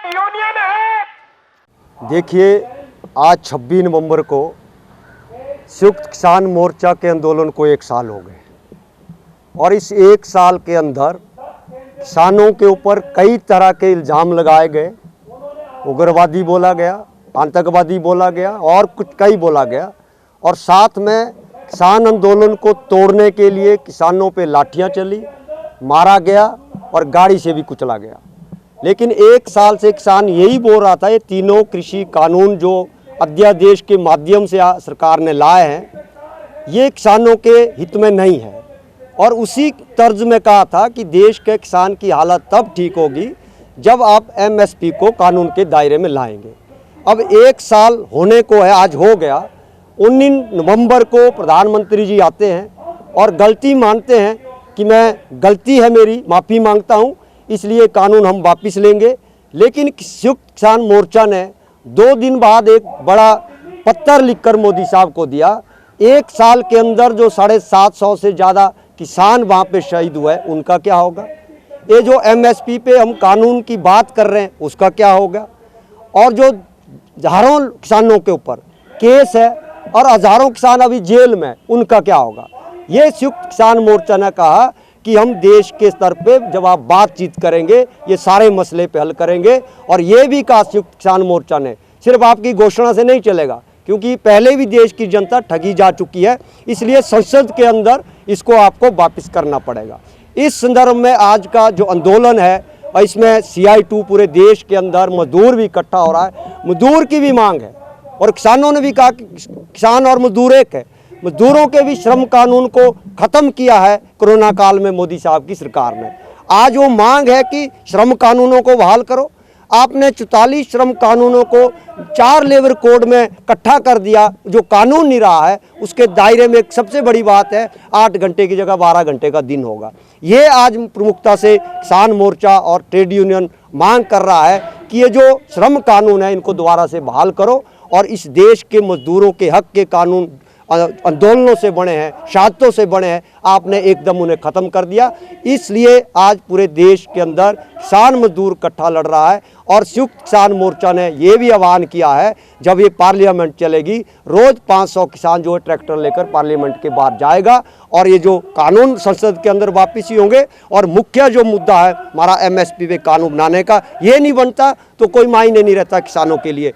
Union है। देखिए, आज 26 नवंबर को संयुक्त किसान मोर्चा के आंदोलन को 1 साल हो गए और इस 1 साल के अंदर किसानों के ऊपर कई तरह के इल्ज़ाम लगाए गए। उग्रवादी बोला गया, आतंकवादी बोला गया और कुछ कई बोला गया और साथ में किसान आंदोलन को तोड़ने के लिए किसानों पे लाठियां चली, मारा गया और गाड़ी से भी कुचला गया। लेकिन 1 साल से किसान यही बोल रहा था, ये तीनों कृषि कानून जो अध्यादेश के माध्यम से सरकार ने लाए हैं, ये किसानों के हित में नहीं है। और उसी तर्ज में कहा था कि देश के किसान की हालत तब ठीक होगी जब आप एमएसपी को कानून के दायरे में लाएंगे। अब 1 साल होने को है, आज हो गया। 19 नवंबर को प्रधानमंत्री जी आते हैं और गलती मानते हैं कि मैं गलती है मेरी, माफ़ी मांगता हूं, इसलिए कानून हम वापस लेंगे। लेकिन संयुक्त किसान मोर्चा ने 2 दिन बाद एक बड़ा पत्र लिखकर मोदी साहब को दिया। 1 साल के अंदर जो 750 से ज़्यादा किसान वहाँ पे शहीद हुए, उनका क्या होगा? ये जो एमएसपी पे हम कानून की बात कर रहे हैं, उसका क्या होगा? और जो हज़ारों किसानों के ऊपर केस है और हज़ारों किसान अभी जेल में, उनका क्या होगा? ये संयुक्त किसान मोर्चा ने कहा कि हम देश के स्तर पे जब आप बातचीत करेंगे, ये सारे मसले पे हल करेंगे। और ये भी कहा संयुक्त किसान मोर्चा ने, सिर्फ आपकी घोषणा से नहीं चलेगा, क्योंकि पहले भी देश की जनता ठगी जा चुकी है, इसलिए संसद के अंदर इसको आपको वापस करना पड़ेगा। इस संदर्भ में आज का जो आंदोलन है, इसमें CI2 पूरे देश के अंदर मजदूर भी इकट्ठा हो रहा है। मजदूर की भी मांग है और किसानों ने भी कहा कि किसान और मजदूर एक है। मजदूरों के भी श्रम कानून को ख़त्म किया है कोरोना काल में मोदी साहब की सरकार ने। आज वो मांग है कि श्रम कानूनों को बहाल करो। आपने 44 श्रम कानूनों को 4 लेबर कोड में इकट्ठा कर दिया, जो कानून नहीं रहा है उसके दायरे में। एक सबसे बड़ी बात है, 8 घंटे की जगह 12 घंटे का दिन होगा। ये आज प्रमुखता से किसान मोर्चा और ट्रेड यूनियन मांग कर रहा है कि ये जो श्रम कानून है, इनको दोबारा से बहाल करो और इस देश के मजदूरों के हक के कानून आंदोलनों से बने हैं, शहादतों से बने हैं, आपने एकदम उन्हें ख़त्म कर दिया। इसलिए आज पूरे देश के अंदर किसान मजदूर इकट्ठा लड़ रहा है और संयुक्त किसान मोर्चा ने ये भी आह्वान किया है, जब ये पार्लियामेंट चलेगी, रोज़ 500 किसान जो है ट्रैक्टर लेकर पार्लियामेंट के बाहर जाएगा और ये जो कानून संसद के अंदर वापस ही होंगे। और मुख्य जो मुद्दा है हमारा MSP पे कानून बनाने का, ये नहीं बनता तो कोई मायने नहीं रहता किसानों के लिए।